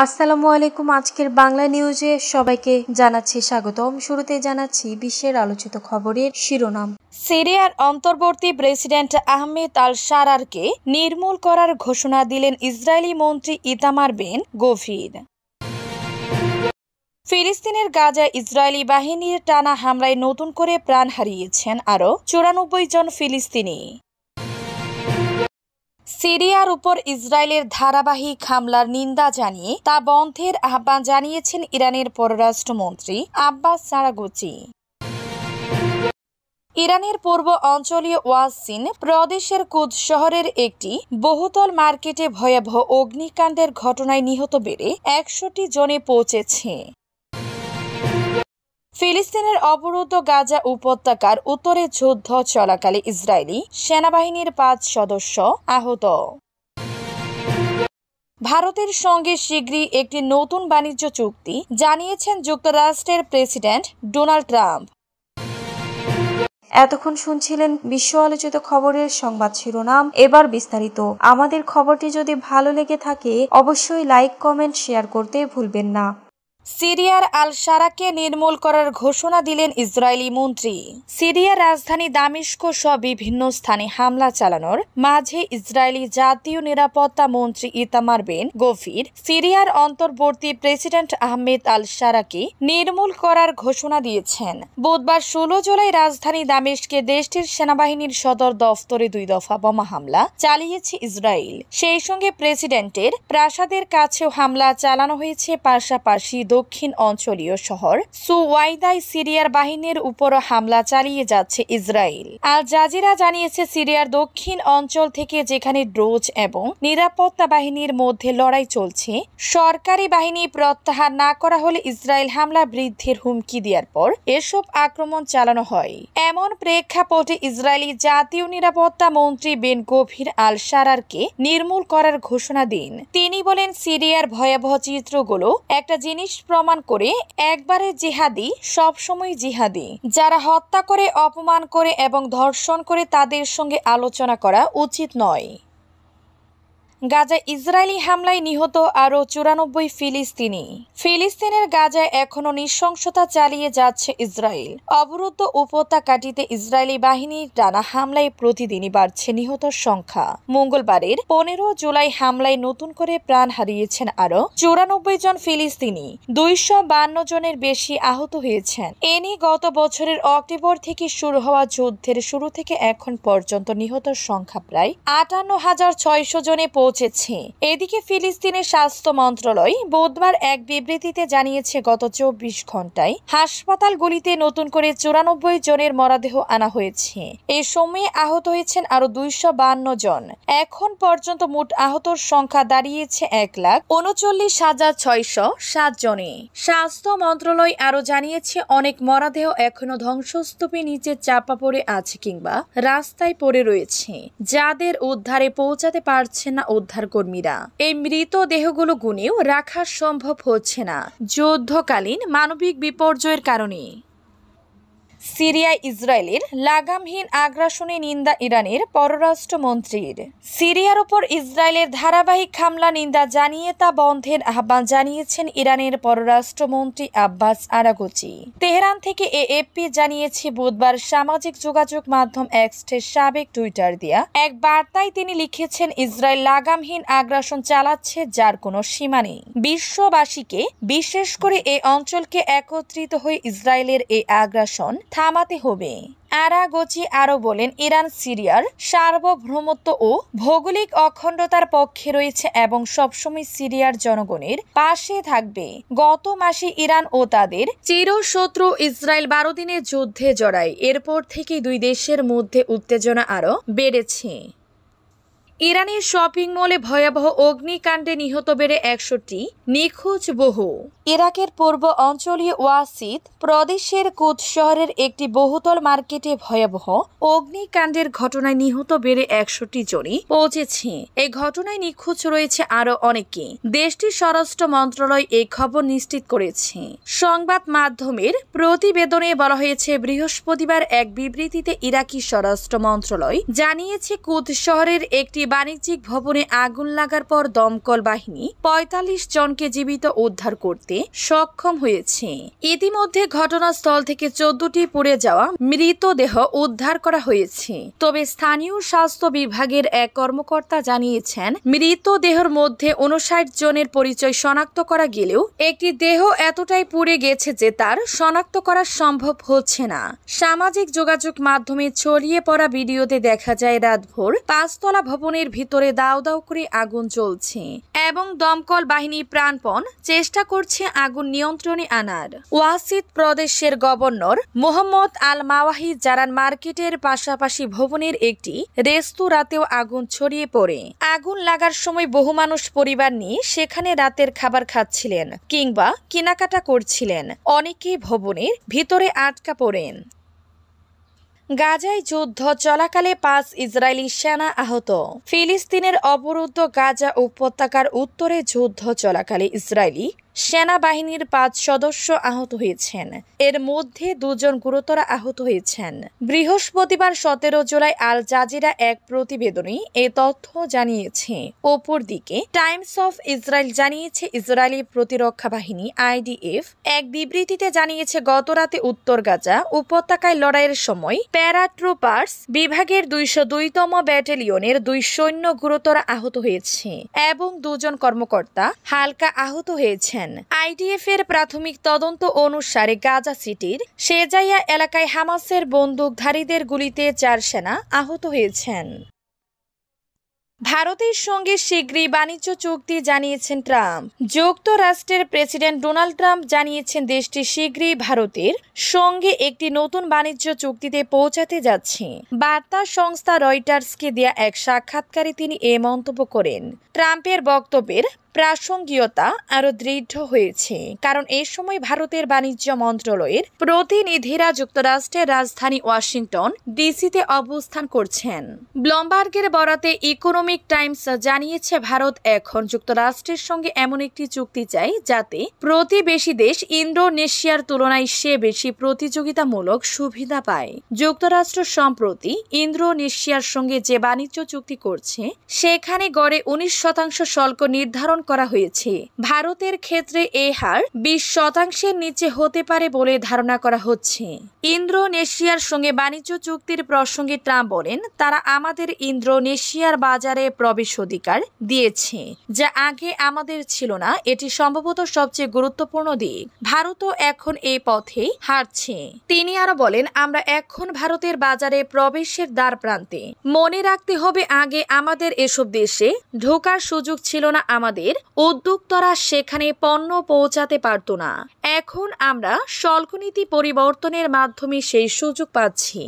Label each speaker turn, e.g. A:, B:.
A: আসসালামু আলাইকুম। আজকের বাংলা নিউজে সবাইকে জানাচ্ছি স্বাগতম। শুরুতে জানাচ্ছি বিশ্বের আলোচিত খবরের শিরোনাম।
B: সিরিয়ার অন্তর্বর্তী প্রেসিডেন্ট আহমেদ আল শারারকে নির্মূল করার ঘোষণা দিলেন ইসরায়েলি মন্ত্রী ইতামার বেন গভির। ফিলিস্তিনের গাজায় ইসরায়েলি বাহিনীর টানা হামলায় নতুন করে প্রাণ হারিয়েছেন আরও 94 জন ফিলিস্তিনি। সিরিয়ার উপর ইসরায়েলের ধারাবাহিক হামলার নিন্দা জানিয়ে তা বন্ধের আহ্বান জানিয়েছেন ইরানের পররাষ্ট্রমন্ত্রী আব্বাস আরাগচি। ইরানের পূর্ব অঞ্চলীয় ওয়াসিন প্রদেশের কুদ শহরের একটি বহুতল মার্কেটে ভয়াবহ অগ্নিকাণ্ডের ঘটনায় নিহত বেড়ে 100 জনে পৌঁছেছে। ফিলিস্তিনের অবরুদ্ধ গাজা উপত্যকার উত্তরে যুদ্ধ চলাকালে ইসরায়েলি সেনাবাহিনীর 5 সদস্য আহত। ভারতের সঙ্গে শীঘ্রই একটি নতুন বাণিজ্য চুক্তি জানিয়েছেন যুক্তরাষ্ট্রের প্রেসিডেন্ট ডোনাল্ড ট্রাম্প।
A: এতক্ষণ শুনছিলেন বিশ্ব আলোচিত খবরের সংবাদ শিরোনাম। এবার বিস্তারিত। আমাদের খবরটি যদি ভালো লেগে থাকে অবশ্যই লাইক, কমেন্ট, শেয়ার করতে ভুলবেন না।
B: সিরিয়ার আল শারাকে নির্মূল করার ঘোষণা দিলেন ইসরায়েলি মন্ত্রী। সিরিয়ার রাজধানী দামেস্ক সহ বিভিন্ন স্থানে হামলা চালানোর মাঝে ইসরায়েলি জাতীয় নিরাপত্তা মন্ত্রী ইতামার বেন গভির সিরিয়ার অন্তর্বর্তী প্রেসিডেন্ট আহমেদ আল শারাকে নির্মূল করার ঘোষণা দিয়েছেন। বুধবার 16 জুলাই রাজধানী দামেস্কে দেশটির সেনাবাহিনীর সদর দফতরে 2 দফা বোমা হামলা চালিয়েছে ইসরায়েল। সেই সঙ্গে প্রেসিডেন্টের প্রাসাদের কাছেও হামলা চালানো হয়েছে। পাশাপাশি দক্ষিণ অঞ্চলীয় শহর সুওয়াইদায় সিরিয়ার বাহিনীর উপর হামলা চালিয়ে যাচ্ছে ইসরায়েল। আল জাজিরা জানিয়েছে সিরিয়ার দক্ষিণ অঞ্চল থেকে যেখানে ড্রোজ এবং নিরাপত্তা বাহিনীর মধ্যে লড়াই চলছে, সরকারি বাহিনী প্রত্যাহার না করা হলে ইসরায়েল হামলা বৃদ্ধির হুমকি দেওয়ার পর এসব আক্রমণ চালানো হয়। এমন প্রেক্ষাপটে ইসরায়েলি জাতীয় নিরাপত্তা মন্ত্রী বেন গভির আল শারারকে নির্মূল করার ঘোষণা দেন। তিনি বলেন, সিরিয়ার ভয়াবহ চিত্রগুলো একটা জিনিস প্রমাণ করে, একবারে জিহাদি সবসময় জিহাদি। যারা হত্যা করে, অপমান করে এবং ধর্ষণ করে তাদের সঙ্গে আলোচনা করা উচিত নয়। গাজায় ইসরায়েলি হামলায় নিহত আরও 94 ফিলিস্তিনি। ফিলিস্তিনের গাজায় এখনও নৃশংসতা চালিয়ে যাচ্ছে ইসরায়েল। অবরুদ্ধ উপত্যকাটিতে ইসরায়েলি বাহিনীর টানা হামলায় প্রতিদিনই বাড়ছে নিহতর সংখ্যা। মঙ্গলবারের 15 জুলাই হামলায় নতুন করে প্রাণ হারিয়েছেন আরও 94 জন ফিলিস্তিনি। 252 জনের বেশি আহত হয়েছেন। এ নিয়ে গত বছরের অক্টোবর থেকে শুরু হওয়া যুদ্ধের শুরু থেকে এখন পর্যন্ত নিহতর সংখ্যা প্রায় 58,600 জনে পৌঁছেছে। এদিকে ফিলিস্তিনের স্বাস্থ্য মন্ত্রণালয় বুধবার এক বিবৃতিতে জানিয়েছে, গত 24 ঘন্টায় হাসপাতালগুলিতে নতুন করে 94 জনের মরদেহ আনা হয়েছে। এ সময়ে আহত হয়েছেন আরো 252 জন। এখন পর্যন্ত মোট আহতর সংখ্যা দাঁড়িয়েছে 1,39,607 জনে। স্বাস্থ্য মন্ত্রণালয় আরো জানিয়েছে, অনেক মরদেহ এখনো ধ্বংসস্তূপের নিচে চাপা পড়ে আছে কিংবা রাস্তায় পড়ে রয়েছে, যাদের উদ্ধারে পৌঁছাতে পারছে না উদ্ধারকর্মীরা। এই মৃতদেহগুলো গুনেও রাখা সম্ভব হচ্ছে না যুদ্ধকালীন মানবিক বিপর্যয়ের কারণে। সিরিয়ায় ইসরায়েলের লাগামহীন আগ্রাসনে নিন্দা ইরানের পররাষ্ট্রমন্ত্রীর। সিরিয়ার উপর ইসরায়েলের ধারাবাহিক হামলা নিন্দা জানিয়ে তা বন্ধের আহ্বান জানিয়েছেন ইরানের পররাষ্ট্রমন্ত্রী আব্বাস আরাগচি। তেহরান থেকে এএফপি জানিয়েছে, বুধবার সামাজিক যোগাযোগ মাধ্যম এক্সের সাবেক টুইটার দেয়া এক বার্তায় তিনি লিখেছেন, ইসরায়েল লাগামহীন আগ্রাসন চালাচ্ছে যার কোনো সীমা নেই। বিশ্ববাসীকে, বিশেষ করে এই অঞ্চলকে একত্রিত হয়ে ইসরায়েলের এই আগ্রাসন থামাতে হবে। আরাগচি আরও বলেন, ইরান সিরিয়ার সার্বভৌমত্ব ও ভৌগোলিক অখণ্ডতার পক্ষে রয়েছে এবং সবসময় সিরিয়ার জনগণের পাশে থাকবে। গত মাসে ইরান ও তাদের চিরশত্রু ইসরায়েল 12 দিনের যুদ্ধে জড়ায়। এরপর থেকে দুই দেশের মধ্যে উত্তেজনা আরও বেড়েছে। ইরানের শপিং মলে ভয়াবহ অগ্নিকাণ্ডে নিহত বেড়ে 100, নিখোঁজ বহু। ইরাকের পূর্ব অঞ্চলীয় ওয়াসিদ প্রদেশের কুদ শহরের একটি বহুতল মার্কেটে ভয়াবহ অগ্নিকাণ্ডের ঘটনায় নিহত বেড়ে 100 জনই পৌঁছেছে। এই ঘটনায় নিখোঁজ রয়েছে আরও অনেকে। দেশটির স্বরাষ্ট্র মন্ত্রণালয় এই খবর নিশ্চিত করেছে। সংবাদ মাধ্যমের প্রতিবেদনে বলা হয়েছে, বৃহস্পতিবার এক বিবৃতিতে ইরাকি স্বরাষ্ট্র মন্ত্রণালয় জানিয়েছে, কুদ শহরের একটি বাণিজ্যিক ভবনে আগুন লাগার পর দমকল বাহিনী ৪৫ জনকে জীবিত উদ্ধার করতে সক্ষম হয়েছে। ইতিমধ্যে ঘটনাস্থল থেকে ১৪টি পুড়ে যাওয়া মৃতদেহ উদ্ধার করা হয়েছে। তবে স্থানীয় স্বাস্থ্য বিভাগের এক কর্মকর্তা জানিয়েছেন, মৃতদেহের মধ্যে ৫৯ জনের পরিচয় শনাক্ত করা গেলেও একটি দেহ এতটাই পুড়ে গেছে যে তার শনাক্ত করা সম্ভব হচ্ছে না। সামাজিক যোগাযোগ মাধ্যমে ছড়িয়ে পড়া ভিডিওতে দেখা যায় রাতভর ৫তলা ভবনের ভিতরে দাউ দাউ করে আগুন জ্বলছে এবং দমকল বাহিনী প্রাণপণ চেষ্টা করছে আগুন নিয়ন্ত্রণে আনার। ওয়াসিদ প্রদেশের গভর্নর মোহাম্মদ আল মাওয়াহি জারান মার্কেটের পাশাপাশি ভবনের একটি রেস্তোরাঁতেও আগুন ছড়িয়ে পড়ে। আগুন লাগার সময় বহু মানুষ পরিবার নিয়ে সেখানে রাতের খাবার খাচ্ছিলেন কিংবা কেনাকাটা করছিলেন। অনেকেই ভবনের ভিতরে আটকা পড়েন। গাজায় যুদ্ধ চলাকালে ৫ ইসরায়েলি সেনা আহত। ফিলিস্তিনের অবরুদ্ধ গাজা উপত্যকার উত্তরে যুদ্ধ চলাকালে ইসরায়েলি সেনাবাহিনীর ৫ সদস্য আহত হয়েছেন। এর মধ্যে ২ জন গুরুতর আহত হয়েছেন। বৃহস্পতিবার ১৭ জুলাই আল জাজিরা এক প্রতিবেদনে এ তথ্য জানিয়েছে। অপরদিকে টাইমস অফ ইসরায়েল জানিয়েছে, ইসরায়েলি প্রতিরক্ষা বাহিনী IDF এক বিবৃতিতে জানিয়েছে, গতরাতে উত্তর গাজা উপত্যকায় লড়াইয়ের সময় প্যারাট্রুপার্স বিভাগের ২০২তম ব্যাটালিয়নের ২ সৈন্য গুরুতর আহত হয়েছে এবং ২ জন কর্মকর্তা হালকা আহত হয়েছেন। IDF এর প্রাথমিক তদন্ত অনুসারে গাজা সিটির শেজাইয়া এলাকায় হামাসের বন্দুকধারীদের গুলিতে ৪ সেনা আহত হয়েছেন। ভারতের সঙ্গে শীঘ্রই বাণিজ্য চুক্তি জানিয়েছেন ট্রাম্প। যুক্তরাষ্ট্রের প্রেসিডেন্ট ডোনাল্ড ট্রাম্প জানিয়েছেন, দেশটি শীঘ্রই ভারতের সঙ্গে একটি নতুন বাণিজ্য চুক্তিতে পৌঁছাতে যাচ্ছে। বার্তা সংস্থা রয়টার্সকে দেয়া এক সাক্ষাৎকারে তিনি এ মন্তব্য করেন। ট্রাম্পের বক্তব্যের প্রাসঙ্গিকতা আরও দৃঢ় হয়েছে কারণ এ সময় ভারতের বাণিজ্য মন্ত্রণালয়ের প্রতিনিধিরা যুক্তরাষ্ট্রের রাজধানী ওয়াশিংটন ডিসিতে অবস্থান করছেন। ব্লুমবার্গের বরাতে ইকোনমিক টাইমস জানিয়েছে, ভারত এখন যুক্তরাষ্ট্রের সঙ্গে এমন একটি চুক্তি চায় যাতে প্রতিবেশী দেশ ইন্দোনেশিয়ার তুলনায় সে বেশি প্রতিযোগিতামূলক সুবিধা পায়। যুক্তরাষ্ট্র সম্প্রতি ইন্দোনেশিয়ার সঙ্গে যে বাণিজ্য চুক্তি করছে সেখানে গড়ে ১৯% শুল্ক নির্ধারণ করা হয়েছে। ভারতের ক্ষেত্রে এই হার ২০% নিচে হতে পারে বলে ধারণা করা হচ্ছে। ইন্দোনেশিয়ার সঙ্গে বাণিজ্য চুক্তির প্রসঙ্গে ট্রাম্প বলেন, তারা আমাদের ইন্দোনেশিয়ার বাজারে প্রবেশ অধিকার দিয়েছে, যা আগে আমাদের ছিল না। এটি সম্ভবত সবচেয়ে গুরুত্বপূর্ণ দিক। ভারতও এখন এই পথে হাঁটছে। তিনি আরো বলেন, আমরা এখন ভারতের বাজারে প্রবেশের দ্বার প্রান্তে। মনে রাখতে হবে, আগে আমাদের এসব দেশে ঢোকার সুযোগ ছিল না। আমাদের উদ্যোক্তারা সেখানে পণ্য পৌঁছাতে পারত না। এখন আমরা শুল্কনীতি পরিবর্তনের মাধ্যমে সেই সুযোগ পাচ্ছি।